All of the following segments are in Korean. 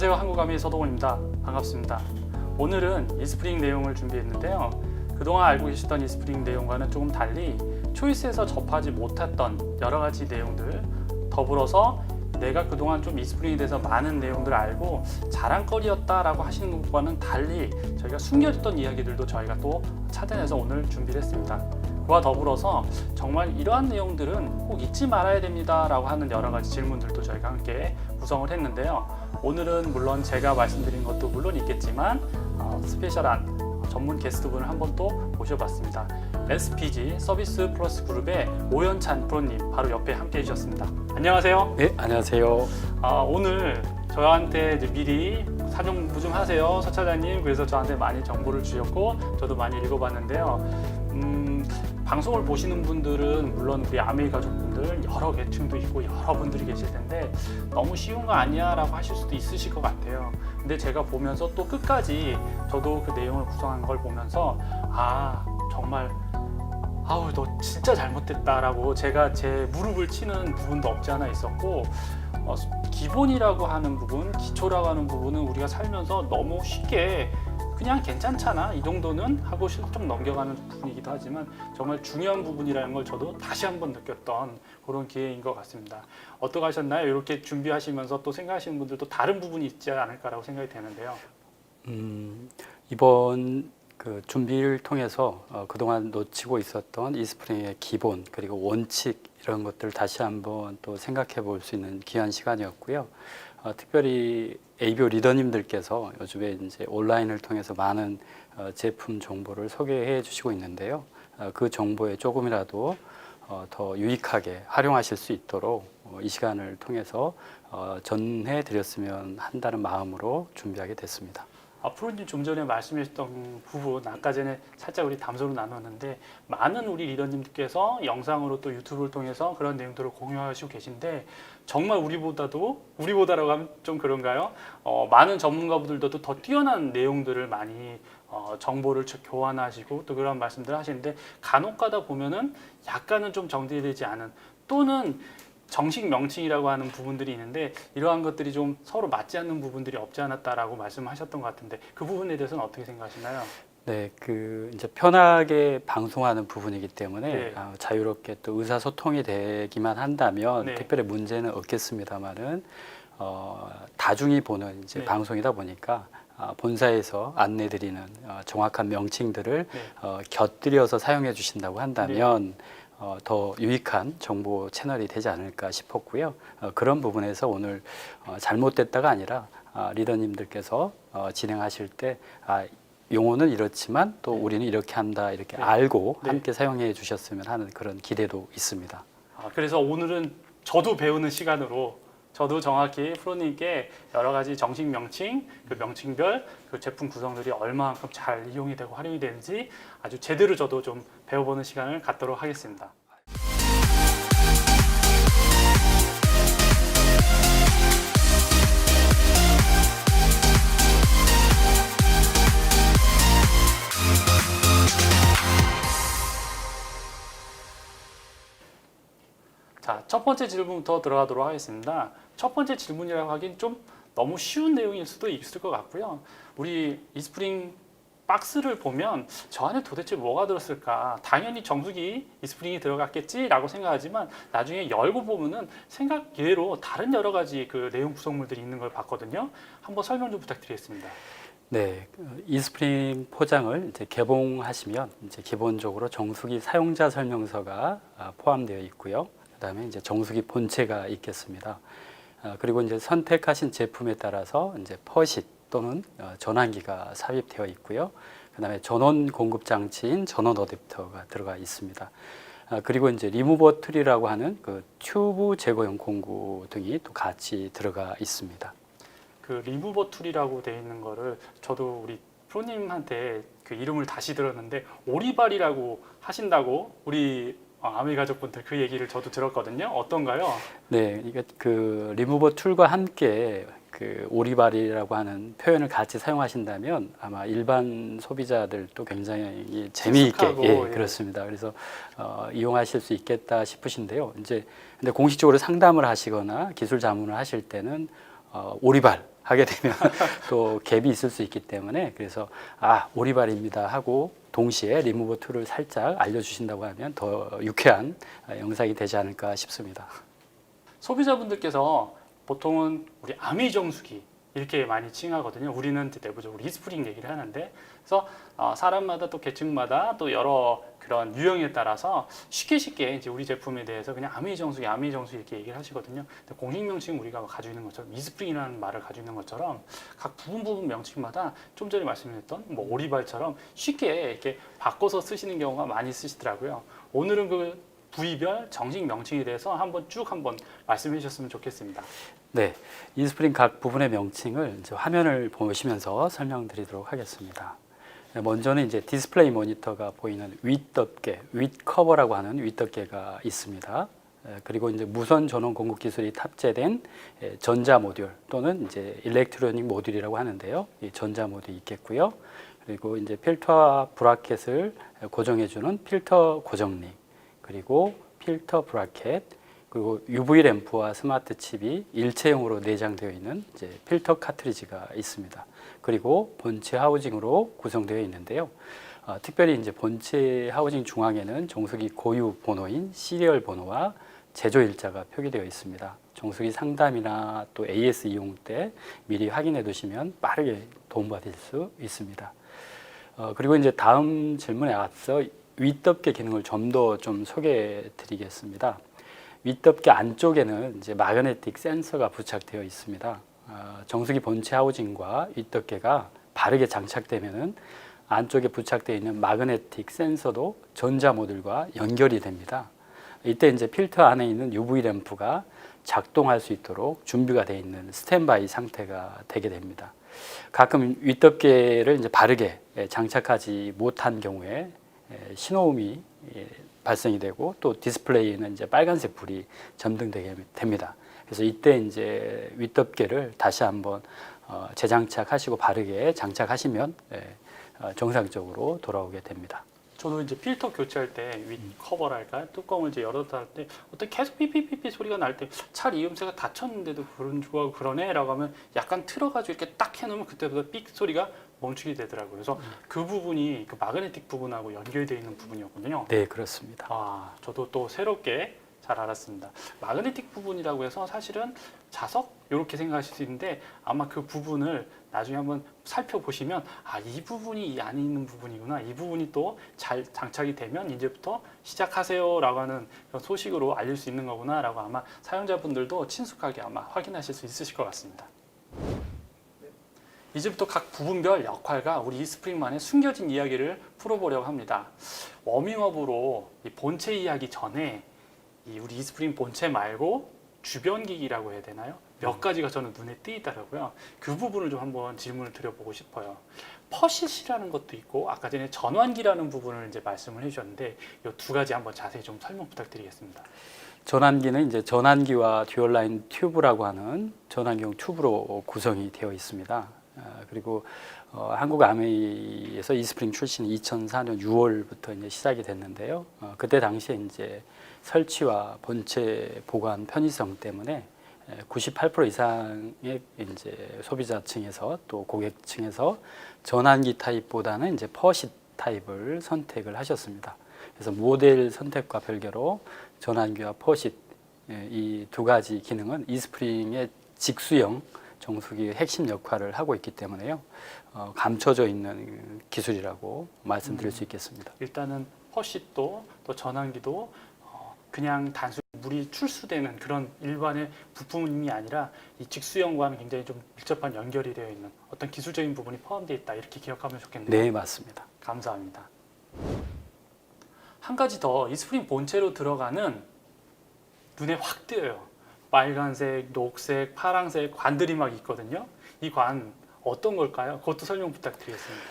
안녕하세요. 한국아미 서동원입니다. 반갑습니다. 오늘은 이스프링 내용을 준비했는데요. 그동안 알고 계셨던 이스프링 내용과는 조금 달리 초이스에서 접하지 못했던 여러 가지 내용들, 더불어서 내가 그동안 좀 이스프링에 대해서 많은 내용들을 알고 자랑거리였다라고 하시는 것과는 달리 저희가 숨겨졌던 이야기들도 저희가 또 찾아내서 오늘 준비를 했습니다. 그와 더불어서 정말 이러한 내용들은 꼭 잊지 말아야 됩니다 라고 하는 여러 가지 질문들도 저희가 함께 구성을 했는데요. 오늘은 물론 제가 말씀드린 것도 물론 있겠지만 스페셜한 전문 게스트분을 한 번 또 모셔봤습니다. SPG 서비스 플러스 그룹의 오연찬 프로님 바로 옆에 함께 해주셨습니다. 안녕하세요. 네, 안녕하세요. 오늘 저한테 이제 미리 사정부 좀 하세요, 서 차장님. 그래서 저한테 많이 정보를 주셨고 저도 많이 읽어봤는데요. 방송을 보시는 분들은 물론 우리 아메이 가족분들 여러 계층도 있고 여러분들이 계실 텐데 너무 쉬운 거 아니야 라고 하실 수도 있으실 것 같아요. 근데 제가 보면서 또 끝까지 저도 그 내용을 구성한 걸 보면서 정말 아우 너 진짜 잘못됐다 라고 제가 제 무릎을 치는 부분도 없지 않아 있었고, 기본이라고 하는 부분, 기초라고 하는 부분은 우리가 살면서 너무 쉽게 그냥 괜찮잖아 이 정도는 하고 좀 넘겨가는 부분이기도 하지만 정말 중요한 부분이라는 걸 저도 다시 한번 느꼈던 그런 기회인 것 같습니다. 어떻게 하셨나요? 이렇게 준비하시면서 또 생각하시는 분들도 다른 부분이 있지 않을까라고 생각이 되는데요. 이번 그 준비를 통해서 그동안 놓치고 있었던 이스프링의 기본 그리고 원칙 이런 것들을 다시 한번 또 생각해 볼 수 있는 귀한 시간이었고요. 특별히 ABO 리더님들께서 요즘에 이제 온라인을 통해서 많은 제품 정보를 소개해 주시고 있는데요. 그 정보에 조금이라도 더 유익하게 활용하실 수 있도록 이 시간을 통해서 전해 드렸으면 한다는 마음으로 준비하게 됐습니다. 프로님 좀 전에 말씀하셨던 부분 아까 전에 살짝 우리 담소로 나눴는데 많은 우리 리더님들께서 영상으로 또 유튜브를 통해서 그런 내용들을 공유하시고 계신데 정말 우리보다라고 하면 좀 그런가요? 많은 전문가분들도 더 뛰어난 내용들을 많이 정보를 교환하시고 또 그런 말씀들을 하시는데 간혹 가다 보면은 약간은 좀 정제되지 않은 또는 정식 명칭이라고 하는 부분들이 있는데 이러한 것들이 좀 서로 맞지 않는 부분들이 없지 않았다라고 말씀하셨던 것 같은데 그 부분에 대해서는 어떻게 생각하시나요? 네, 그 이제 편하게 방송하는 부분이기 때문에 네. 자유롭게 또 의사소통이 되기만 한다면 네. 특별히 문제는 없겠습니다만은 다중이 보는 이제 네. 방송이다 보니까 본사에서 안내드리는 정확한 명칭들을 네. 곁들여서 사용해 주신다고 한다면 더 유익한 정보 채널이 되지 않을까 싶었고요. 그런 부분에서 오늘 잘못됐다가 아니라 리더님들께서 진행하실 때 용어는 이렇지만 또 우리는 이렇게 한다 이렇게 알고 함께 사용해 주셨으면 하는 그런 기대도 있습니다. 그래서 오늘은 저도 배우는 시간으로 저도 정확히 프로님께 여러 가지 정식 명칭, 그 명칭별 그 제품 구성들이 얼마만큼 잘 이용이 되고 활용이 되는지 아주 제대로 저도 좀 배워보는 시간을 갖도록 하겠습니다. 자, 첫 번째 질문부터 들어가도록 하겠습니다. 첫 번째 질문이라고 하긴 좀 너무 쉬운 내용일 수도 있을 것 같고요. 우리 이스프링 박스를 보면 저 안에 도대체 뭐가 들었을까? 당연히 정수기 이스프링이 들어갔겠지라고 생각하지만 나중에 열고 보면은 생각 이외로 다른 여러 가지 그 내용 구성물들이 있는 걸 봤거든요. 한번 설명 좀 부탁드리겠습니다. 네, 이스프링 포장을 이제 개봉하시면 이제 기본적으로 정수기 사용자 설명서가 포함되어 있고요. 그다음에 이제 정수기 본체가 있겠습니다. 그리고 이제 선택하신 제품에 따라서 이제 퍼식 또는 전환기가 삽입되어 있고요. 그다음에 전원 공급 장치인 전원 어댑터가 들어가 있습니다. 그리고 이제 리무버 툴이라고 하는 그 튜브 제거용 공구 등이 또 같이 들어가 있습니다. 그 리무버 툴이라고 되어 있는 거를 저도 우리 프로님한테 그 이름을 다시 들었는데 오리발이라고 하신다고 우리 아메이 가족분들 그 얘기를 저도 들었거든요. 어떤가요? 네, 이게 그 리무버 툴과 함께 그 오리발이라고 하는 표현을 같이 사용하신다면 아마 일반 소비자들도 굉장히 재미있게 그렇습니다. 그래서 이용하실 수 있겠다 싶으신데요. 이제 근데 공식적으로 상담을 하시거나 기술 자문을 하실 때는 오리발 하게 되면 또 갭이 있을 수 있기 때문에 그래서 오리발입니다 하고 동시에 리무버 툴을 살짝 알려주신다고 하면 더 유쾌한 영상이 되지 않을까 싶습니다. 소비자분들께서 보통은 우리 아미 정수기 이렇게 많이 칭하거든요. 우리는 내부적으로 이스프링 얘기를 하는데, 그래서 사람마다 또 계층마다 또 여러 그런 유형에 따라서 쉽게 이제 우리 제품에 대해서 그냥 아미 정수기 이렇게 얘기를 하시거든요. 근데 공식 명칭 우리가 가지고 있는 것처럼 이스프링이라는 말을 가지고 있는 것처럼 각 부분 명칭마다 좀 전에 말씀드렸던 뭐 오리발처럼 쉽게 이렇게 바꿔서 쓰시는 경우가 많이 쓰시더라고요. 오늘은 그 부위별 정식 명칭에 대해서 한번 말씀해 주셨으면 좋겠습니다. 네, 이스프링 각 부분의 명칭을 이제 화면을 보시면서 설명드리도록 하겠습니다. 먼저는 이제 디스플레이 모니터가 보이는 윗덮개, 윗커버라고 하는 윗덮개가 있습니다. 그리고 이제 무선 전원 공급 기술이 탑재된 전자 모듈 또는 이제 일렉트로닉 모듈이라고 하는데요. 이 전자 모듈이 있겠고요. 그리고 이제 필터와 브라켓을 고정해주는 필터 고정링, 그리고 필터 브라켓, 그리고 UV 램프와 스마트 칩이 일체형으로 내장되어 있는 이제 필터 카트리지가 있습니다. 그리고 본체 하우징으로 구성되어 있는데요. 특별히 이제 본체 하우징 중앙에는 정수기 고유 번호인 시리얼 번호와 제조 일자가 표기되어 있습니다. 정수기 상담이나 또 AS 이용 때 미리 확인해 두시면 빠르게 도움받을 수 있습니다. 그리고 이제 다음 질문에 앞서 윗덮개 기능을 좀 더 소개해 드리겠습니다. 윗덮개 안쪽에는 이제 마그네틱 센서가 부착되어 있습니다. 정수기 본체 하우징과 윗덮개가 바르게 장착되면은 안쪽에 부착되어 있는 마그네틱 센서도 전자 모듈과 연결이 됩니다. 이때 이제 필터 안에 있는 UV 램프가 작동할 수 있도록 준비가 되어 있는 스탠바이 상태가 되게 됩니다. 가끔 윗덮개를 이제 바르게 장착하지 못한 경우에 신호음이 발생이 되고 또 디스플레이에는 이제 빨간색 불이 점등되게 됩니다. 그래서 이때 이제 윗덮개를 다시 한번 재장착하시고 바르게 장착하시면 정상적으로 돌아오게 됩니다. 저도 이제 필터 교체할 때 윗 커버랄까요? 뚜껑을 이제 열었다 할 때 어떤 계속 삐삐삐삐 소리가 날 때 차 이음새가 닫혔는데도 그러네라고 하면 약간 틀어가지고 이렇게 딱 해놓으면 그때부터 삑 소리가 멈추게 되더라고요. 그래서 그 부분이 그 마그네틱 부분하고 연결되어 있는 부분이었거든요. 네, 그렇습니다. 저도 또 새롭게 잘 알았습니다. 마그네틱 부분이라고 해서 사실은 자석 이렇게 생각하실 수 있는데 아마 그 부분을 나중에 한번 살펴보시면 이 부분이 이 안에 있는 부분이구나, 이 부분이 또 잘 장착이 되면 이제부터 시작하세요 라고 하는 그런 소식으로 알릴 수 있는 거구나 라고 아마 사용자분들도 친숙하게 아마 확인하실 수 있으실 것 같습니다. 이제부터 각 부분별 역할과 우리 이스프링만의 숨겨진 이야기를 풀어보려고 합니다. 워밍업으로 이 본체 이야기 전에 우리 이스프링 본체 말고 주변 기기라고 해야 되나요? 몇 가지가 저는 눈에 띄더라고요. 그 부분을 좀 한번 질문을 드려보고 싶어요. 퍼싯이라는 것도 있고 아까 전에 전환기라는 부분을 이제 말씀을 해주셨는데 이 두 가지 한번 자세히 좀 설명 부탁드리겠습니다. 전환기는 이제 전환기와 듀얼라인 튜브라고 하는 전환기용 튜브로 구성이 되어 있습니다. 그리고 한국 아메이에서 이스프링 출시는 2004년 6월부터 이제 시작이 됐는데요. 그때 당시에 이제 설치와 본체 보관 편의성 때문에 98% 이상의 이제 소비자층에서 또 고객층에서 전환기 타입보다는 이제 퍼싯 타입을 선택을 하셨습니다. 그래서 모델 선택과 별개로 전환기와 퍼싯 이 두 가지 기능은 이스프링의 직수형 정수기의 핵심 역할을 하고 있기 때문에요. 감춰져 있는 기술이라고 말씀드릴 수 있겠습니다. 일단은 퍼싯도 또 전환기도 그냥 단순히 물이 출수되는 그런 일반의 부품이 아니라 이 직수형과는 굉장히 좀 밀접한 연결이 되어 있는 어떤 기술적인 부분이 포함되어 있다 이렇게 기억하면 좋겠네요. 네, 맞습니다. 감사합니다. 한 가지 더 이스프링 본체로 들어가는 눈에 확 띄어요. 빨간색, 녹색, 파란색 관들이 막 있거든요. 이 관 어떤 걸까요? 그것도 설명 부탁드리겠습니다.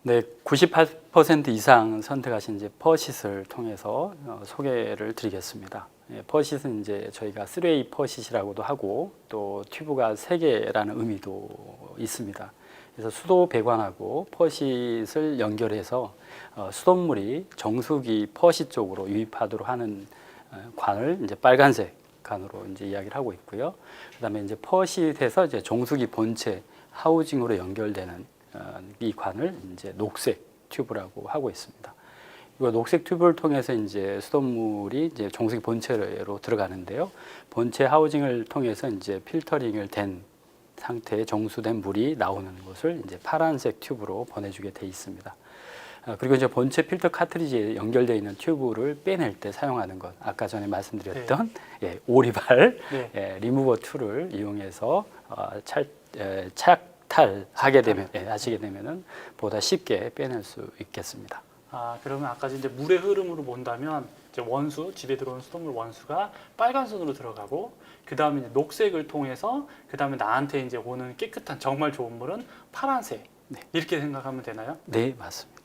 네, 98% 이상 선택하신 이제 퍼싯을 통해서 소개를 드리겠습니다. 퍼싯은 이제 저희가 3A 퍼싯이라고도 하고 또 튜브가 3개라는 의미도 있습니다. 그래서 수도 배관하고 퍼싯을 연결해서 수돗물이 정수기 퍼싯 쪽으로 유입하도록 하는 관을 이제 빨간색 칸으로 이제 이야기를 하고 있고요. 그다음에 이제 퍼시트에서 이제 정수기 본체 하우징으로 연결되는 이 관을 이제 녹색 튜브라고 하고 있습니다. 이거 녹색 튜브를 통해서 이제 수돗물이 이제 정수기 본체로 들어가는데요. 본체 하우징을 통해서 이제 필터링을 된 상태의 정수된 물이 나오는 것을 이제 파란색 튜브로 보내주게 돼 있습니다. 그리고 이제 본체 필터 카트리지에 연결되어 있는 튜브를 빼낼 때 사용하는 것, 아까 전에 말씀드렸던 오리발 네. 리무버 툴을 이용해서 착탈하게 되면 하시게 되면은 보다 쉽게 빼낼 수 있겠습니다. 그러면 아까 이제 물의 흐름으로 본다면 이제 원수, 집에 들어오는 수돗물 원수가 빨간 선으로 들어가고 그 다음에 이제 녹색을 통해서 그 다음에 나한테 이제 오는 깨끗한 정말 좋은 물은 파란색. 네. 이렇게 생각하면 되나요? 네, 맞습니다.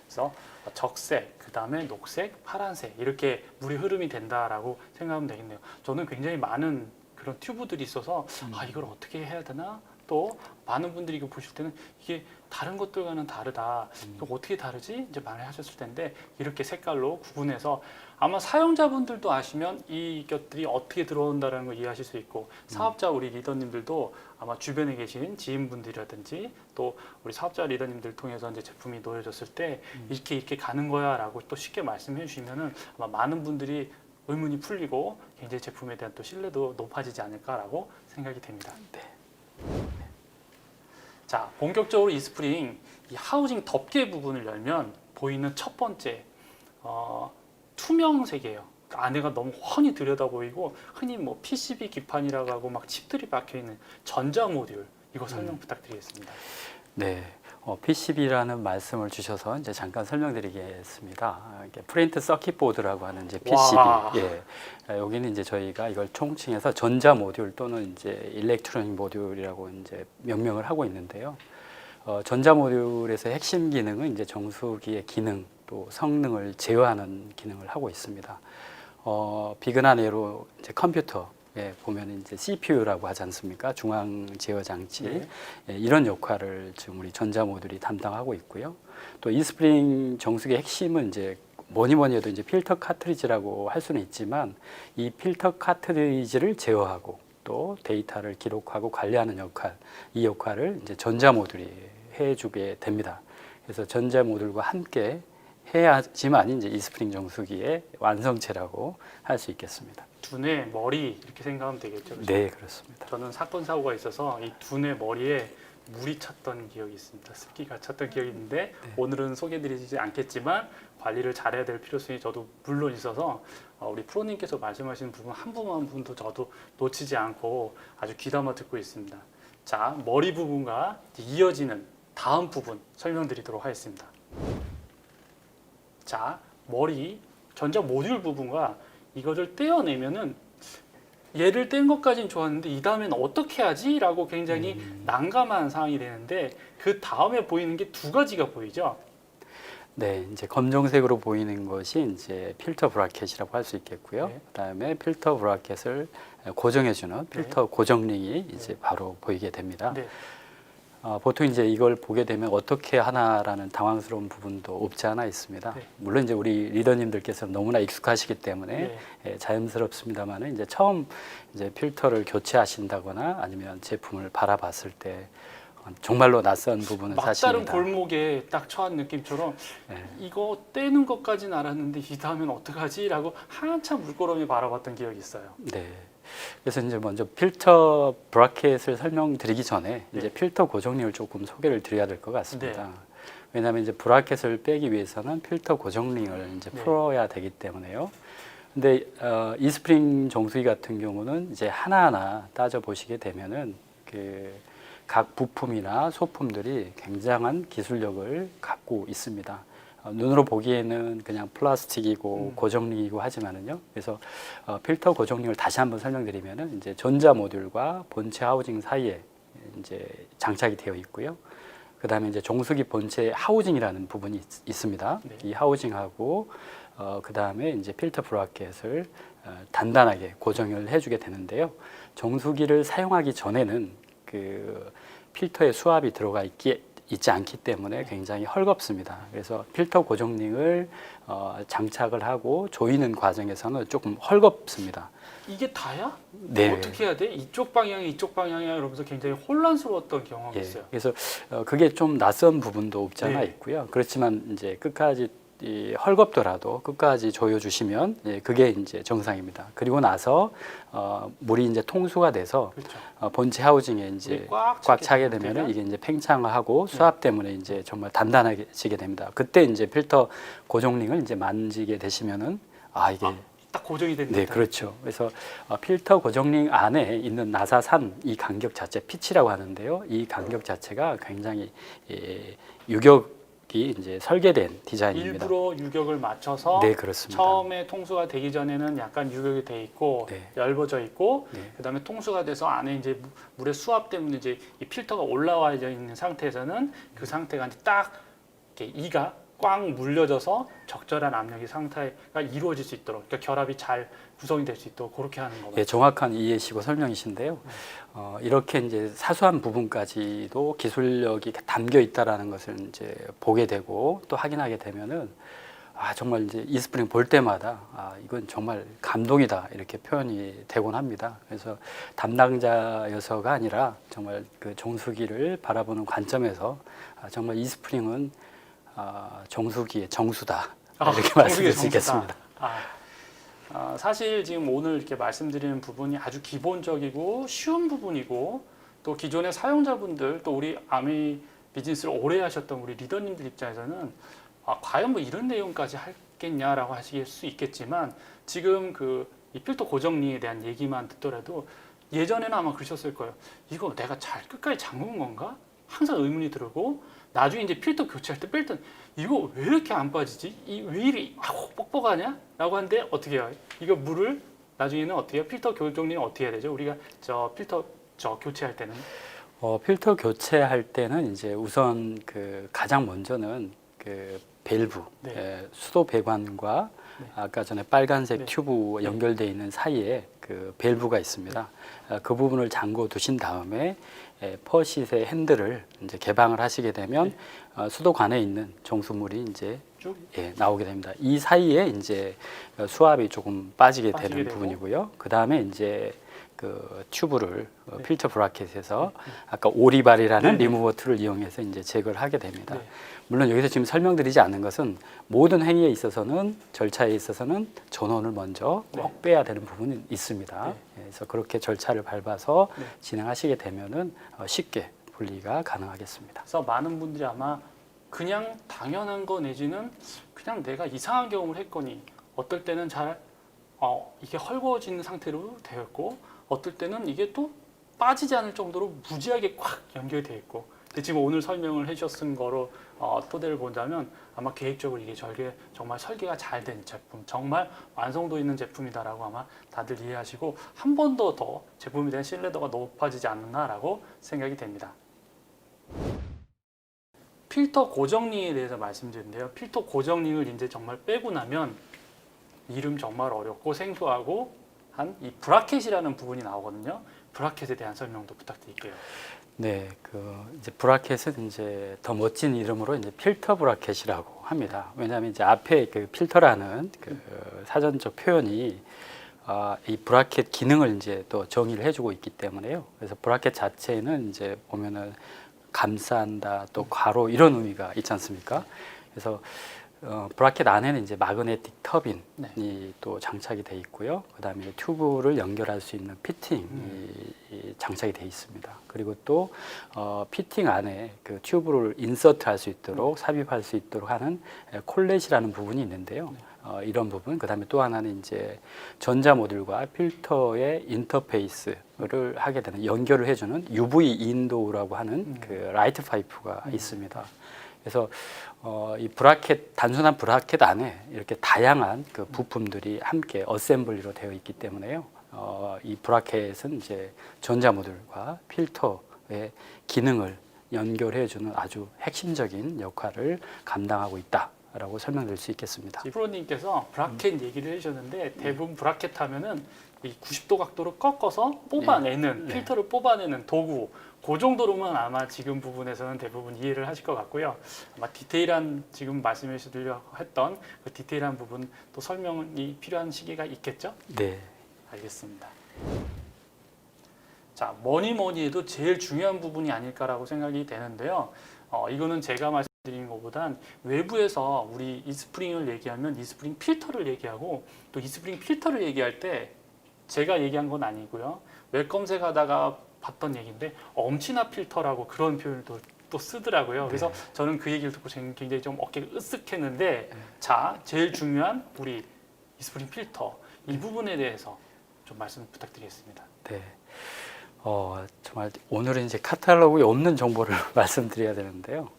그래서 적색, 그 다음에 녹색, 파란색 이렇게 물이 흐름이 된다라고 생각하면 되겠네요. 저는 굉장히 많은 그런 튜브들이 있어서 이걸 어떻게 해야 되나? 또 많은 분들이 이거 보실 때는 이게 다른 것들과는 다르다. 이거 어떻게 다르지? 이제 말하셨을 텐데 이렇게 색깔로 구분해서 아마 사용자분들도 아시면 이 것들이 어떻게 들어온다는 걸 이해하실 수 있고 사업자 우리 리더님들도 아마 주변에 계신 지인분들이라든지 또 우리 사업자 리더님들 통해서 이제 제품이 놓여졌을 때 이렇게 가는 거야라고 또 쉽게 말씀해 주시면은 아마 많은 분들이 의문이 풀리고 굉장히 제품에 대한 또 신뢰도 높아지지 않을까라고 생각이 됩니다. 네. 자, 본격적으로 이스프링 이 하우징 덮개 부분을 열면 보이는 첫 번째 투명색이에요. 안에가 너무 훤히 들여다 보이고 흔히 뭐 PCB 기판이라고 하고 막 칩들이 박혀 있는 전자 모듈 이거 설명 부탁드리겠습니다. 네, PCB라는 말씀을 주셔서 이제 잠깐 설명드리겠습니다. 이게 프린트 서킷 보드라고 하는 이제 PCB. 와. 여기는 이제 저희가 이걸 총칭해서 전자 모듈 또는 이제 일렉트로닉 모듈이라고 이제 명명을 하고 있는데요. 전자 모듈에서 핵심 기능은 이제 정수기의 기능 또 성능을 제어하는 기능을 하고 있습니다. 비근한 예로 이제 컴퓨터 보면 이제 CPU라고 하지 않습니까? 중앙 제어 장치 이런 역할을 지금 우리 전자 모듈이 담당하고 있고요. 또 이스프링 정수기의 핵심은 이제 뭐니 해도 이제 필터 카트리지라고 할 수는 있지만 이 필터 카트리지를 제어하고 또 데이터를 기록하고 관리하는 역할, 이 역할을 이제 전자 모듈이 해주게 됩니다. 그래서 전자 모듈과 함께 해야지만 이제 이스프링 정수기의 완성체라고 할 수 있겠습니다. 두뇌, 머리 이렇게 생각하면 되겠죠? 그렇죠? 네, 그렇습니다. 저는 사건 사고가 있어서 이 두뇌 머리에 물이 찼던 기억이 있습니다. 습기가 찼던 기억이 있는데 오늘은 소개드리지 않겠지만 관리를 잘해야 될 필요성이 저도 물론 있어서 우리 프로님께서 말씀하시는 부분 한 부분 한 부분도 저도 놓치지 않고 아주 귀담아 듣고 있습니다. 자, 머리 부분과 이어지는 다음 부분 설명드리도록 하겠습니다. 자, 머리 전자 모듈 부분과 이것을 떼어내면은 얘를 뗀 것까지는 좋았는데 이 다음에는 어떻게 하지? 라고 굉장히 난감한 상황이 되는데 그 다음에 보이는 게 두 가지가 보이죠? 네, 이제 검정색으로 보이는 것이 이제 필터 브라켓이라고 할 수 있겠고요. 네. 그다음에 필터 브라켓을 고정해주는 필터 고정링이 이제 바로 보이게 됩니다. 네. 보통 이제 이걸 보게 되면 어떻게 하나라는 당황스러운 부분도 없지 않아 있습니다. 네. 물론 이제 우리 리더님들께서 너무나 익숙하시기 때문에 자연스럽습니다만은 이제 처음 이제 필터를 교체하신다거나 아니면 제품을 바라봤을 때 정말로 낯선 부분은 막다른 사실입니다. 골목에 딱 처한 느낌처럼 이거 떼는 것까지는 알았는데 이 다음엔 어떡하지? 라고 한참 물끄러미 바라봤던 기억이 있어요. 네. 그래서 이제 먼저 필터 브라켓을 설명드리기 전에 이제 필터 고정링을 조금 소개를 드려야 될 것 같습니다. 왜냐하면 이제 브라켓을 빼기 위해서는 필터 고정링을 이제 풀어야 되기 때문에요. 근데 이스프링 정수기 같은 경우는 이제 하나하나 따져 보시게 되면은 그 각 부품이나 소품들이 굉장한 기술력을 갖고 있습니다. 눈으로 보기에는 그냥 플라스틱이고 고정링이고 하지만은요. 그래서 필터 고정링을 다시 한번 설명드리면은 이제 전자 모듈과 본체 하우징 사이에 이제 장착이 되어 있고요. 그다음에 이제 정수기 본체 하우징이라는 부분이 있습니다. 이 하우징하고 그다음에 이제 필터 브라켓을 단단하게 고정을 해주게 되는데요. 정수기를 사용하기 전에는 그 필터에 수압이 들어가 있기 있지 않기 때문에 굉장히 헐겁습니다. 그래서 필터 고정링을 장착을 하고 조이는 과정에서는 조금 헐겁습니다. 이게 다야? 네. 어떻게 해야 돼? 이쪽 방향이 이쪽 방향이야 이러면서 굉장히 혼란스러웠던 경험이 예, 있어요. 그래서 그게 좀 낯선 부분도 없지 않아 네. 있고요. 그렇지만 이제 끝까지 헐겁더라도 끝까지 조여주시면 그게 이제 정상입니다. 그리고 나서 물이 이제 통수가 돼서 그렇죠. 본체 하우징에 이제 물이 꽉 꽉 차게 차게 되면은 되면 이게 이제 팽창하고 수압 때문에 이제 정말 단단해지게 됩니다. 그때 이제 필터 고정링을 이제 만지게 되시면은 이게 딱 고정이 된 네, 듯한. 그렇죠. 그래서 필터 고정링 안에 있는 나사산 이 간격 자체 피치라고 하는데요. 이 간격 자체가 굉장히 유격이 이제 설계된 디자인입니다. 일부러 유격을 맞춰서 네, 그렇습니다. 처음에 통수가 되기 전에는 약간 유격이 돼 있고 네. 얇아져 있고 네. 그다음에 통수가 돼서 안에 이제 물의 수압 때문에 이제 이 필터가 올라와 있는 상태에서는 그 상태가 이제 딱 이렇게 이가 꽉 물려져서 적절한 압력이 상태가 이루어질 수 있도록 그러니까 결합이 잘 구성이 될 수 있도록 그렇게 하는 거거든요. 예, 정확한 이해시고 설명이신데요. 이렇게 이제 사소한 부분까지도 기술력이 담겨 있다라는 것을 이제 보게 되고 또 확인하게 되면은 정말 이제 이스프링 볼 때마다 이건 정말 감동이다 이렇게 표현이 되곤 합니다. 그래서 담당자여서가 아니라 정말 그 정수기를 바라보는 관점에서 정말 이스프링은 정수기의 정수다 이렇게 말씀드릴 수 있겠습니다. 사실 지금 오늘 이렇게 말씀드리는 부분이 아주 기본적이고 쉬운 부분이고 또 기존의 사용자분들 또 우리 아미 비즈니스를 오래 하셨던 우리 리더님들 입장에서는 과연 뭐 이런 내용까지 하겠냐라고 하실 수 있겠지만 지금 이 필터 고정링에 대한 얘기만 듣더라도 예전에는 아마 그러셨을 거예요. 이거 내가 잘 끝까지 잠근 건가? 항상 의문이 들고 나중에 이제 필터 교체할 때 뺄 때 이거 왜 이렇게 안 빠지지? 왜 이리 뻑뻑하냐? 라고 하는데 어떻게 해요? 이거 물을 나중에는 어떻게 해요? 필터 고정링은 어떻게 해야 되죠? 우리가 필터 교체할 때는 필터 교체할 때는 이제 우선 그 가장 먼저는 그 밸브, 네. 수도 배관과 네. 아까 전에 빨간색 네. 튜브 연결되어 있는 사이에 그 밸브가 있습니다. 그 부분을 잠궈 두신 다음에 퍼싯의 핸들을 이제 개방을 하시게 되면 수도관에 있는 정수물이 이제 쭉 나오게 됩니다. 이 사이에 이제 수압이 조금 빠지게 빠지게 되는 되고. 부분이고요. 그 다음에 이제 그 튜브를 필터 브라켓에서 아까 오리발이라는 네, 네. 리무버 툴을 이용해서 이제 제거를 하게 됩니다. 네. 물론 여기서 지금 설명드리지 않는 것은 모든 행위에 있어서는 절차에 있어서는 전원을 먼저 꼭 빼야 되는 부분이 있습니다. 네. 그래서 그렇게 절차를 밟아서 네. 진행하시게 되면은 쉽게 분리가 가능하겠습니다. 그래서 많은 분들이 아마 그냥 당연한 거 내지는 그냥 내가 이상한 경험을 했거니 어떨 때는 잘 이게 헐거워지는 상태로 되었고 어떨 때는 이게 또 빠지지 않을 정도로 무지하게 꽉 연결되어 있고 근데 지금 오늘 설명을 해주신 거로 토대를 본다면 아마 계획적으로 이게 정말 설계가 잘 된 제품 정말 완성도 있는 제품이다라고 아마 다들 이해하시고 한 번 더 제품에 대한 신뢰도가 높아지지 않나라고 생각이 됩니다. 필터 고정링에 대해서 말씀드렸는데요. 필터 고정링을 이제 정말 빼고 나면 이름 정말 어렵고 생소하고 한 이 브라켓이라는 부분이 나오거든요. 브라켓에 대한 설명도 부탁드릴게요. 네, 이제 브라켓은 이제 더 멋진 이름으로 이제 필터 브라켓이라고 합니다. 왜냐하면 이제 앞에 그 필터라는 그 사전적 표현이 이 브라켓 기능을 이제 또 정의를 해주고 있기 때문에요. 그래서 브라켓 자체는 이제 보면은 감싼다, 또 괄호 이런 의미가 있지 않습니까? 그래서 브라켓 안에는 이제 마그네틱 터빈이 또 장착이 돼 있고요. 그다음에 튜브를 연결할 수 있는 피팅이 장착이 돼 있습니다. 그리고 또 피팅 안에 그 튜브를 인서트할 수 있도록 삽입할 수 있도록 하는 콜렛이라는 부분이 있는데요. 이런 부분, 그다음에 또 하나는 이제 전자 모듈과 필터의 인터페이스를 하게 되는 연결을 해주는 UV 인도우라고 하는 그 라이트 파이프가 있습니다. 그래서 이 브라켓 단순한 브라켓 안에 이렇게 다양한 그 부품들이 함께 어셈블리로 되어 있기 때문에요. 이 브라켓은 이제 전자 모듈과 필터의 기능을 연결해주는 아주 핵심적인 역할을 감당하고 있다라고 설명드릴 수 있겠습니다. 프로님께서 브라켓 얘기를 해주셨는데 대부분 브라켓 하면은 이 90도 각도로 꺾어서 뽑아내는 필터를 뽑아내는 도구 그 정도로만 아마 지금 부분에서는 대부분 이해를 하실 것 같고요. 아마 디테일한 지금 말씀해 주시려고 했던 그 디테일한 부분 또 설명이 필요한 시기가 있겠죠? 네. 알겠습니다. 자, 뭐니 해도 제일 중요한 부분이 아닐까라고 생각이 되는데요. 이거는 제가 말씀드린 것보단 외부에서 우리 이스프링을 얘기하면 이스프링 필터를 얘기하고 또 이스프링 필터를 얘기할 때 제가 얘기한 건 아니고요. 웹 검색하다가 봤던 얘기인데 엄친아 필터라고 그런 표현을 또 쓰더라고요. 그래서 저는 그 얘기를 듣고 굉장히 좀 어깨가 으쓱했는데 자, 제일 중요한 우리 이스프링 필터 이 부분에 대해서 좀 말씀 부탁드리겠습니다. 네. 정말 오늘은 이제 카탈로그에 없는 정보를 말씀드려야 되는데요.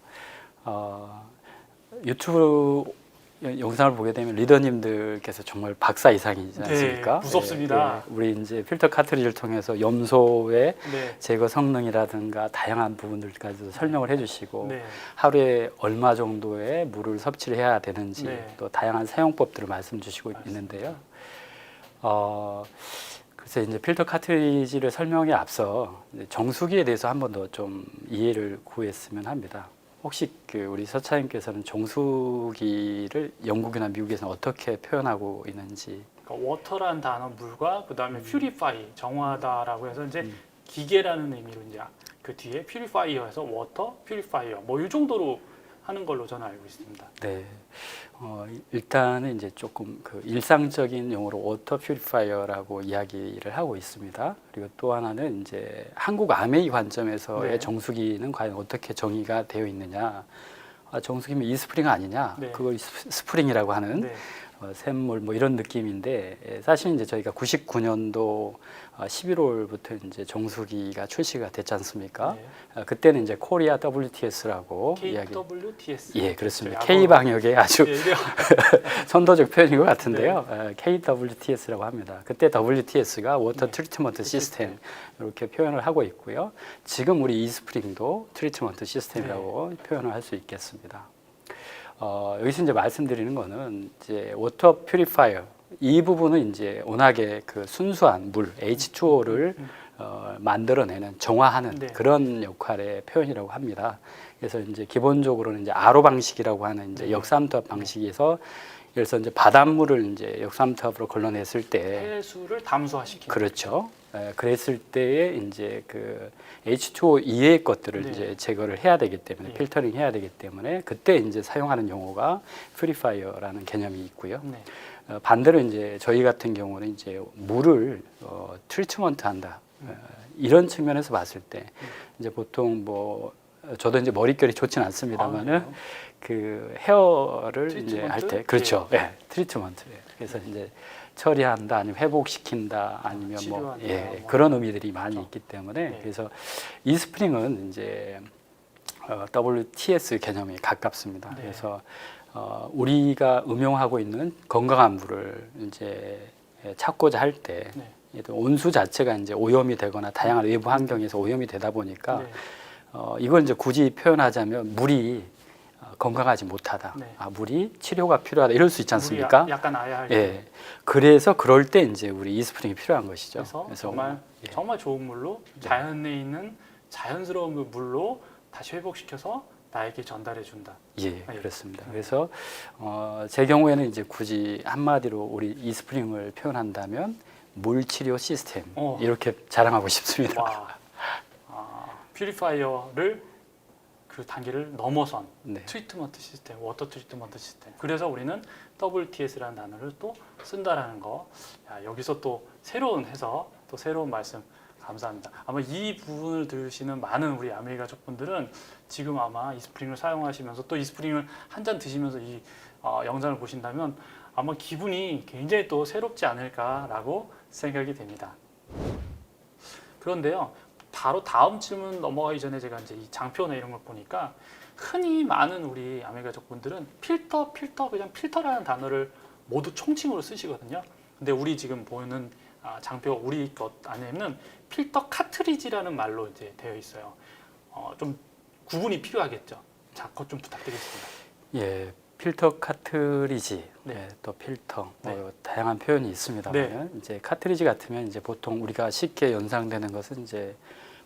유튜브 영상을 보게 되면 리더님들께서 정말 박사 이상이지 않습니까? 네, 무섭습니다. 우리 이제 필터 카트리지를 통해서 염소의 네. 제거 성능이라든가 다양한 부분들까지도 설명을 해주시고 네. 하루에 얼마 정도의 물을 섭취를 해야 되는지 네. 또 다양한 사용법들을 말씀 주시고 있는데요. 그래서 이제 필터 카트리지를 설명에 앞서 정수기에 대해서 한 번 더 좀 이해를 구했으면 합니다. 혹시 우리 서차님께서는 정수기를 영국이나 미국에서는 어떻게 표현하고 있는지? 그러니까 워터라는 단어 물과 그 다음에 퓨리파이 정화하다라고 해서 이제 기계라는 의미로 이제 그 뒤에 퓨리파이어에서 워터 퓨리파이어 뭐 이 정도로 하는 걸로 저는 알고 있습니다. 네. 일단은 이제 조금 그 일상적인 용어로 워터 퓨리파이어라고 이야기를 하고 있습니다. 그리고 또 하나는 이제 한국 아메이 관점에서의 네. 정수기는 과연 어떻게 정의가 되어 있느냐? 정수기면 이스프링 아니냐? 네. 그걸 스프링이라고 하는 네. 샘물 뭐 이런 느낌인데 사실 이제 저희가 99년도 11월부터 이제 정수기가 출시가 됐지 않습니까? 네. 그때는 이제 코리아 WTS라고 이야기. KWTS. 예, 그렇습니다. 약어로. K 방역의 아주 네, 이래요. 선도적 표현인 것 같은데요. KWTS라고 합니다. 그때 WTS가 워터 트리트먼트 시스템 이렇게 표현을 하고 있고요. 지금 우리 이스프링도 트리트먼트 시스템이라고 표현을 할 수 있겠습니다. 여기서 이제 말씀드리는 거는 이제 워터 퓨리파이어 이 부분은 이제 워낙에 그 순수한 물 H2O를 만들어내는 정화하는 네. 그런 역할의 표현이라고 합니다. 그래서 이제 기본적으로는 이제 RO 방식이라고 하는 이제 역삼투압 방식에서 그래서 이제 바닷물을 이제 역삼투압으로 걸러냈을 때 해수를 담수화시키는. 그렇죠. 그랬을 때에 이제 그 H2O 이외의 것들을 네. 이제 제거를 해야 되기 때문에 네. 필터링 해야 되기 때문에 그때 이제 사용하는 용어가 퓨리파이어라는 개념이 있고요. 네. 반대로 이제 저희 같은 경우는 이제 물을 트리트먼트 한다. 이런 측면에서 봤을 때 이제 보통 뭐 저도 이제 머릿결이 좋지는 않습니다만은 아, 그 헤어를 이제 트리트먼트? 할 때 그렇죠. 예. 트리트먼트. 그래서 이제 처리한다 아니면 회복시킨다 아니면 뭐 치료한다, 예, 뭐. 그런 의미들이 많이 그렇죠. 있기 때문에 네. 그래서 이스프링은 이제 WTS 개념이 가깝습니다. 네. 그래서 우리가 음용하고 있는 건강한 물을 이제 찾고자 할 때 네. 온수 자체가 이제 오염이 되거나 다양한 외부 환경에서 오염이 되다 보니까 네. 이걸 이제 굳이 표현하자면 물이 건강하지 못하다. 네. 물이 치료가 필요하다. 이럴 수 있지 않습니까? 물이 약간 아야할 예. 때. 그래서 그럴 때 이제 우리 이스프링이 필요한 것이죠. 그래서 정말 예. 정말 좋은 물로 자연에 있는 자연스러운 그 물로 다시 회복시켜서 나에게 전달해 준다. 예, 그렇습니다. 그래서 제 경우에는 이제 굳이 한마디로 우리 이스프링을 표현한다면 물치료 시스템 이렇게 자랑하고 싶습니다. 와, 퓨리파이어를 그 단계를 넘어선 네. 트리트먼트 시스템, 워터 트리트먼트 시스템. 그래서 우리는 WTS라는 단어를 또 쓴다라는 거. 야, 여기서 또 새로운 해석, 또 새로운 말씀 감사합니다. 아마 이 부분을 들으시는 많은 우리 아메이 가족분들은 지금 아마 이스프링을 사용하시면서 또 이스프링을 한 잔 드시면서 이 영상을 보신다면 아마 기분이 굉장히 또 새롭지 않을까라고 생각이 됩니다. 그런데요, 바로 다음 질문 넘어가기 전에 제가 이제 이 장표나 이런 걸 보니까 흔히 많은 우리 아메이 가족분들은 필터 그냥 필터라는 단어를 모두 총칭으로 쓰시거든요. 근데 우리 지금 보는 장표 우리 것 안에는 필터 카트리지라는 말로 이제 되어 있어요. 좀 구분이 필요하겠죠. 자, 그것 좀 부탁드리겠습니다. 예, 필터 카트리지, 네. 또 필터, 네. 다양한 표현이 있습니다만, 네. 이제 카트리지 같으면 이제 보통 우리가 쉽게 연상되는 것은 이제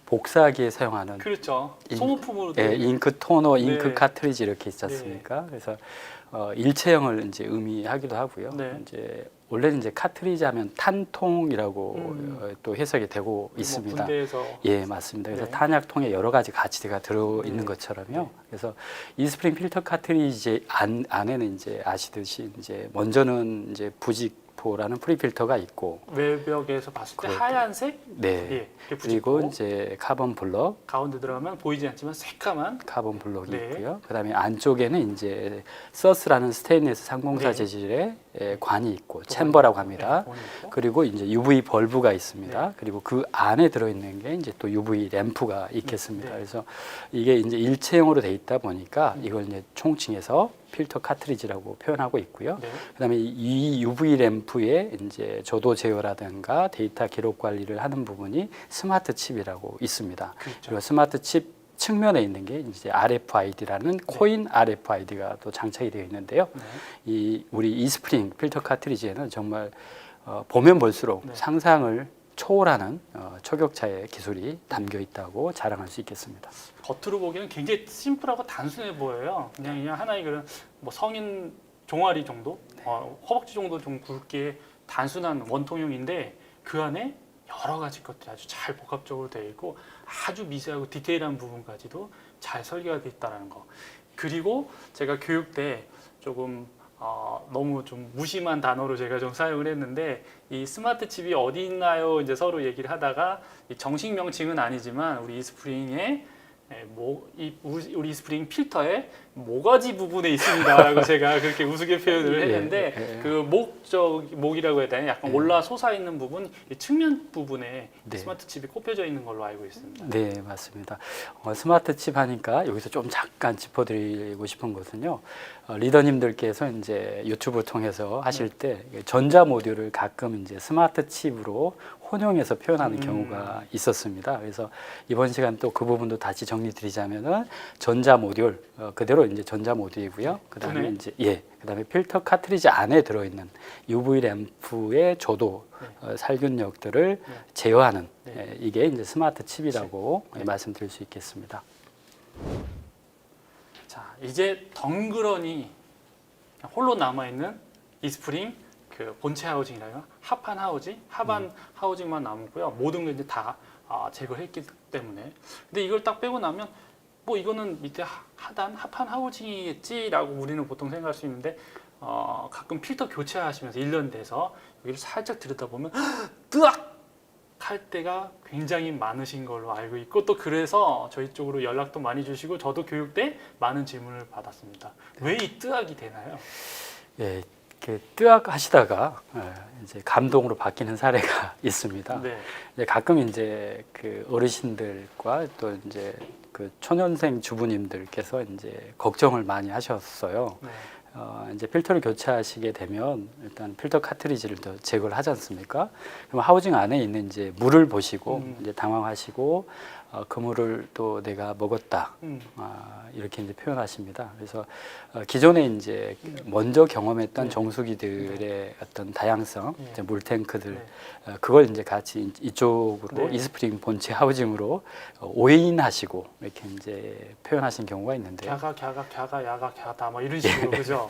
복사기에 사용하는 그렇죠. 잉- 소모품으로도 예, 잉크 토너, 잉크 네. 카트리지 이렇게 있지 않습니까? 그래서 일체형을 이제 의미하기도 하고요. 네. 이제 원래는 이제 카트리지 하면 탄통이라고 또 해석이 되고 뭐 있습니다. 군대에서 예, 맞습니다. 그래서 네. 탄약통에 여러 가지 가치가 들어 있는 네. 것처럼요. 네. 그래서 이스프링 필터 카트리지 안에는 이제 아시듯이 이제 먼저는 이제 부직포라는 프리필터가 있고, 외벽에서 봤을 때 그렇죠. 하얀색 네. 예, 이렇게 그리고 붙이고 이제 카본 블럭, 가운데 들어가면 보이지 않지만 새까만 카본 블록이 네. 있고요. 그다음에 안쪽에는 이제 서스라는 스테인리스 304 네. 재질의 관이 있고 챔버라고 합니다. 네, 있고. 그리고 이제 UV 벌브가 있습니다. 네. 그리고 그 안에 들어있는 게 이제 또 UV 램프가 있겠습니다. 네. 그래서 이게 이제 일체형으로 돼 있다 보니까 이걸 이제 총칭해서 필터 카트리지라고 표현하고 있고요. 네. 그다음에 이 UV 램프의 이제 조도 제어라든가 데이터 기록 관리를 하는 부분이 스마트 칩이라고 있습니다. 그렇죠. 그리고 스마트 칩 측면에 있는 게 이제 RFID라는 코인 RFID가 또 장착이 되어 있는데요. 네. 이 우리 이스프링 필터 카트리지에는 정말 보면 볼수록 네. 상상을 초월하는 초격차의 기술이 담겨 있다고 자랑할 수 있겠습니다. 겉으로 보기에는 굉장히 심플하고 단순해 보여요. 그냥 하나의 그런 뭐 성인 종아리 정도, 허벅지 정도 좀 굵게 단순한 원통형인데 그 안에 여러 가지 것들이 아주 잘 복합적으로 되어 있고 아주 미세하고 디테일한 부분까지도 잘 설계가 되어 있다는 거. 그리고 제가 교육 때 조금 너무 좀 무심한 단어로 제가 좀 사용을 했는데 이 스마트 칩이 어디 있나요? 이제 서로 얘기를 하다가 이 정식 명칭은 아니지만 우리 이스프링의 우리 이스프링 필터의 모가지 부분에 있습니다라고 제가 그렇게 우스개 표현을 했는데 그 목이라고 해야 되나 약간 올라 솟아 있는 부분 이 측면 부분에 네. 스마트 칩이 꼽혀져 있는 걸로 알고 있습니다. 네, 맞습니다. 스마트 칩 하니까 여기서 좀 잠깐 짚어드리고 싶은 것은요. 리더님들께서 이제 유튜브 통해서 하실 때 전자 모듈을 가끔 이제 스마트 칩으로 혼용해서 표현하는 경우가 있었습니다. 그래서 이번 시간 또 그 부분도 다시 정리드리자면은 전자 모듈 그대로 이제 전자 모듈이고요. 그다음에 네. 이제 그다음에 필터 카트리지 안에 들어있는 UV 램프의 조도 살균력들을 제어하는 이게 이제 스마트 칩이라고 말씀드릴 수 있겠습니다. 자, 이제 덩그러니 홀로 남아 있는 이스프링 그 본체 하우징이라요. 하반 하우징만 남고요. 모든 게 이제 다 제거했기 때문에. 근데 이걸 딱 빼고 나면 뭐 이거는 밑에 하판 하우징이겠지라고 우리는 보통 생각할 수 있는데 가끔 필터 교체하시면서 1년 돼서 여기를 살짝 들여다보면 뜨악 할 때가 굉장히 많으신 걸로 알고 있고 또 그래서 저희 쪽으로 연락도 많이 주시고 저도 교육 때 많은 질문을 받았습니다. 왜 이 뜨악이 되나요? 예, 이렇게 뜨악 하시다가 이제 감동으로 바뀌는 사례가 있습니다. 네. 이제 가끔 이제 그 어르신들과 또 이제 그 초년생 주부님들께서 이제 걱정을 많이 하셨어요. 네. 이제 필터를 교체하시게 되면 일단 필터 카트리지를 더 제거를 하지 않습니까? 그럼 하우징 안에 있는 이제 물을 보시고 이제 당황하시고 그 물을 또 내가 먹었다 이렇게 이제 표현하십니다. 그래서 기존에 이제 먼저 경험했던 네. 정수기들의 어떤 다양성, 네. 이제 물탱크들 네. 그걸 이제 같이 이쪽으로 네. 이스프링 본체 하우징으로 오인하시고 이렇게 이제 표현하신 경우가 있는데요. 갸가 야가 갸다 뭐 이런 식으로 그죠?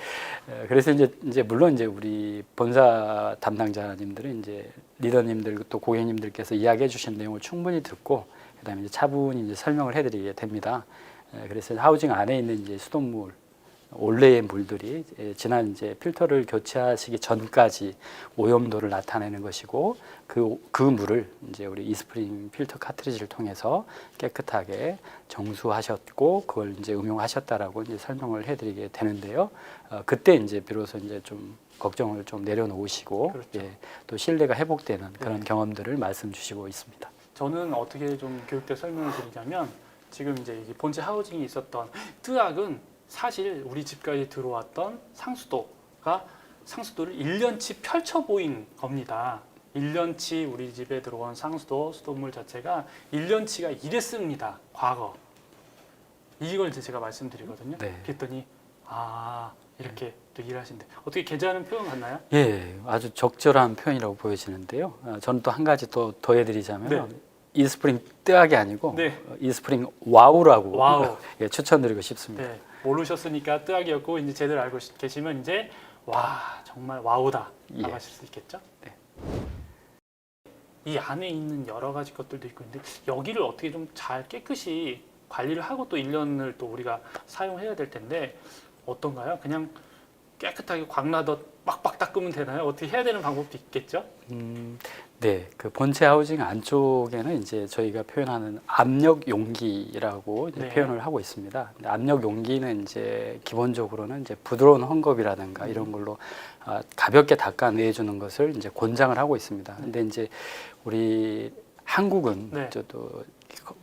그래서 이제 물론 이제 우리 본사 담당자님들은 이제 리더님들 또 고객님들께서 이야기해 주신 내용을 충분히 듣고 그다음에 이제 차분히 이제 설명을 해드리게 됩니다. 그래서 하우징 안에 있는 이제 수돗물 올레의 물들이 지난 이제 필터를 교체하시기 전까지 오염도를 나타내는 것이고 그 물을 이제 우리 이스프링 필터 카트리지를 통해서 깨끗하게 정수하셨고 그걸 이제 응용하셨다라고 이제 설명을 해드리게 되는데요. 그때 이제 비로소 이제 좀 걱정을 좀 내려놓으시고 그렇죠. 또 신뢰가 회복되는 그런 네. 경험들을 말씀 주시고 있습니다. 저는 어떻게 좀 교육 때 설명을 드리자면 지금 이제 이 본체 하우징이 있었던 뜨악은 사실 우리 집까지 들어왔던 상수도를 1년치 펼쳐 보인 겁니다. 1년치 우리 집에 들어온 수돗물 자체가 1년치가 이랬습니다. 과거. 이걸 이제 제가 말씀드리거든요. 네. 그랬더니 이렇게 또 일하신대. 어떻게 계좌하는 표현 같나요? 예, 아주 적절한 표현이라고 보여지는데요. 저는 또 한 가지 또 더해드리자면 네. 이스프링 뜨악이 아니고 네. 이스프링 와우라고 와우. 예, 추천드리고 싶습니다. 네, 모르셨으니까 뜨악이었고 이제 제대로 알고 계시면 이제 와 정말 와우다 예. 라고 하실 수 있겠죠. 네. 이 안에 있는 여러 가지 것들도 있고 있는데 여기를 어떻게 좀 잘 깨끗이 관리를 하고 또 1년을 또 우리가 사용해야 될 텐데 어떤가요? 그냥 깨끗하게 광라덧 빡빡 닦으면 되나요? 어떻게 해야 되는 방법도 있겠죠? 네, 그 본체 하우징 안쪽에는 이제 저희가 표현하는 압력 용기라고 이제 네. 표현을 하고 있습니다. 근데 압력 용기는 이제 기본적으로는 이제 부드러운 헝겊이라든가 이런 걸로 가볍게 닦아내주는 것을 이제 권장을 하고 있습니다. 근데 이제 우리 한국은 네. 또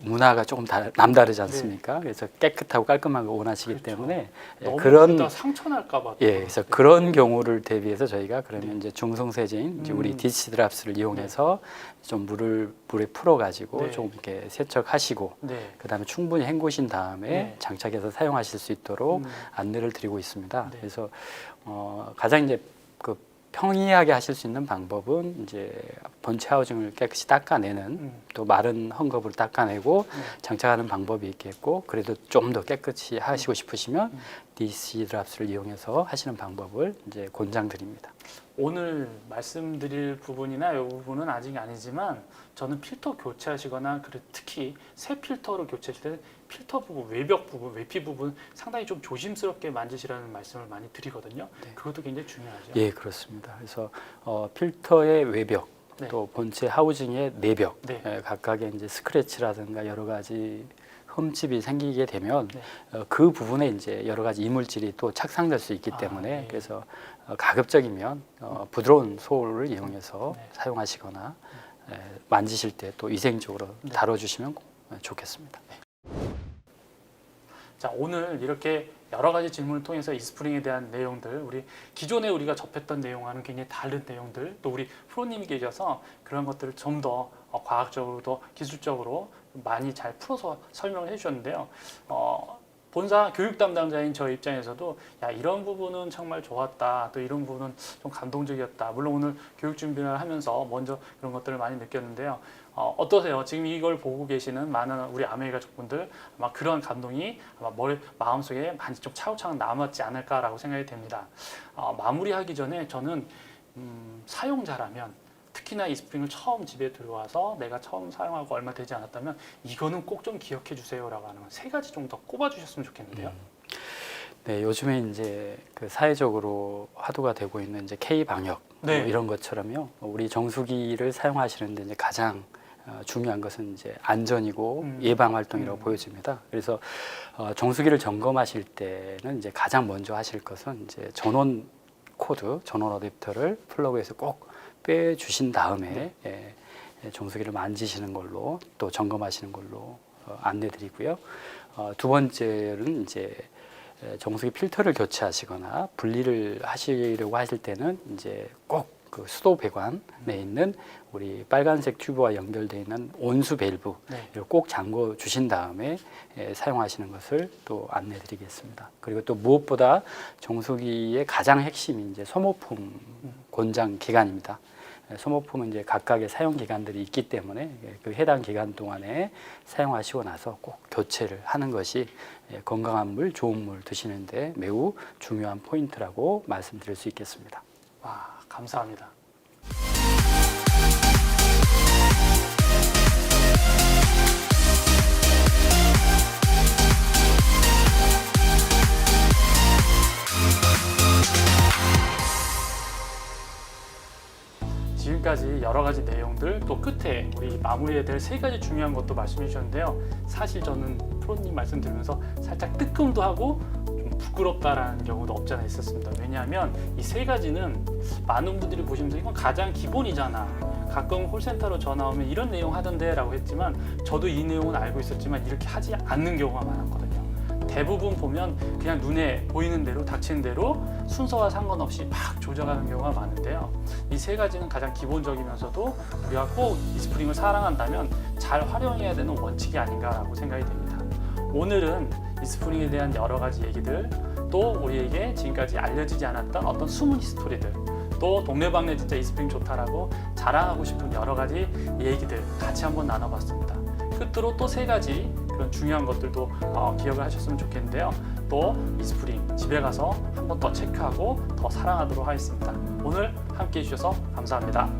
문화가 조금 남다르지 않습니까? 그래서 깨끗하고 깔끔하게 원하시기 그렇죠. 때문에 너무 그런 그러다 상처 날까봐. 예, 그래서 그런 경우를 대비해서 저희가 그러면 이제 중성세제인 이제 우리 음. 디시드랍스를 이용해서 좀 물에 풀어 가지고 네. 좀 이렇게 세척하시고 네. 그다음에 충분히 헹구신 다음에 네. 장착해서 사용하실 수 있도록 안내를 드리고 있습니다. 네. 그래서 가장 이제 그 평이하게 하실 수 있는 방법은 이제 본체 하우징을 깨끗이 닦아내는 또 마른 헝겊으로 닦아내고 네. 장착하는 방법이 있겠고 그래도 좀 더 깨끗이 하시고 싶으시면 디시드랍스를 이용해서 하시는 방법을 이제 권장드립니다. 오늘 말씀드릴 부분이나 이 부분은 아직 아니지만 저는 필터 교체하시거나 특히 새 필터를 교체하실 때 필터 부분, 외벽 부분, 외피 부분 상당히 좀 조심스럽게 만지시라는 말씀을 많이 드리거든요. 네. 그것도 굉장히 중요하죠. 예, 그렇습니다. 그래서 필터의 외벽, 네. 또 본체 하우징의 내벽, 네. 각각의 이제 스크래치라든가 여러 가지 흠집이 생기게 되면 네. 그 부분에 이제 여러 가지 이물질이 또 착상될 수 있기 때문에 네. 그래서 가급적이면 부드러운 소를 이용해서 네. 사용하시거나 만지실 때 또 위생적으로 네. 다뤄주시면 좋겠습니다. 자, 오늘 이렇게 여러 가지 질문을 통해서 이스프링에 대한 내용들, 우리 기존에 우리가 접했던 내용과는 굉장히 다른 내용들, 또 우리 프로님이 계셔서 그런 것들을 좀 더 과학적으로, 더 기술적으로 많이 잘 풀어서 설명을 해주셨는데요. 본사 교육 담당자인 저 입장에서도 야 이런 부분은 정말 좋았다, 또 이런 부분은 좀 감동적이었다. 물론 오늘 교육 준비를 하면서 먼저 그런 것들을 많이 느꼈는데요. 어떠세요? 지금 이걸 보고 계시는 많은 우리 아메이 가족분들 아마 그런 감동이 아마 마음속에 많이 좀 차곡차곡 남았지 않을까라고 생각이 됩니다. 마무리하기 전에 저는 사용자라면 특히나 이스프링을 처음 집에 들어와서 내가 처음 사용하고 얼마 되지 않았다면 이거는 꼭 좀 기억해 주세요라고 하는 세 가지 좀 더 꼽아 주셨으면 좋겠는데요. 네, 요즘에 이제 그 사회적으로 화두가 되고 있는 이제 K 방역 네. 뭐 이런 것처럼요. 우리 정수기를 사용하시는데 이제 가장 중요한 것은 이제 안전이고 예방 활동이라고 보여집니다. 그래서 정수기를 점검하실 때는 이제 가장 먼저 하실 것은 이제 전원 코드, 전원 어댑터를 플러그에서 꼭 빼주신 다음에 정수기를 만지시는 걸로 또 점검하시는 걸로 안내드리고요. 두 번째는 이제 정수기 필터를 교체하시거나 분리를 하시려고 하실 때는 이제 꼭 그 수도 배관에 있는 우리 빨간색 튜브와 연결되어 있는 온수 밸브 네. 이걸 꼭 잠궈 주신 다음에 사용하시는 것을 또 안내드리겠습니다. 그리고 또 무엇보다 정수기의 가장 핵심이 이제 소모품 권장 기간입니다. 소모품은 이제 각각의 사용 기간들이 있기 때문에 그 해당 기간 동안에 사용하시고 나서 꼭 교체를 하는 것이 건강한 물, 좋은 물 드시는데 매우 중요한 포인트라고 말씀드릴 수 있겠습니다. 와, 감사합니다. 지금까지 여러 가지 내용들 또 끝에 우리 마무리해야 될 세 가지 중요한 것도 말씀해 주셨는데요. 사실 저는 프로님 말씀 들으면서 살짝 뜨끔도 하고 좀 부끄럽다라는 경우도 없지 않아 있었습니다. 왜냐하면 이 세 가지는 많은 분들이 보시면서 이건 가장 기본이잖아. 가끔 콜센터로 전화 오면 이런 내용 하던데 라고 했지만 저도 이 내용은 알고 있었지만 이렇게 하지 않는 경우가 많았거든요. 대부분 보면 그냥 눈에 보이는 대로 닥치는 대로 순서와 상관없이 막 조정하는 경우가 많은데요. 이 세 가지는 가장 기본적이면서도 우리가 꼭 이스프링을 사랑한다면 잘 활용해야 되는 원칙이 아닌가라고 생각이 됩니다. 오늘은 이스프링에 대한 여러 가지 얘기들 또 우리에게 지금까지 알려지지 않았던 어떤 숨은 히스토리들 또 동네방네 진짜 이스프링 좋다라고 자랑하고 싶은 여러 가지 얘기들 같이 한번 나눠봤습니다. 끝으로 또 3가지 그런 중요한 것들도 기억을 하셨으면 좋겠는데요. 또 이스프링 집에 가서 한번 더 체크하고 더 사랑하도록 하겠습니다. 오늘 함께 해주셔서 감사합니다.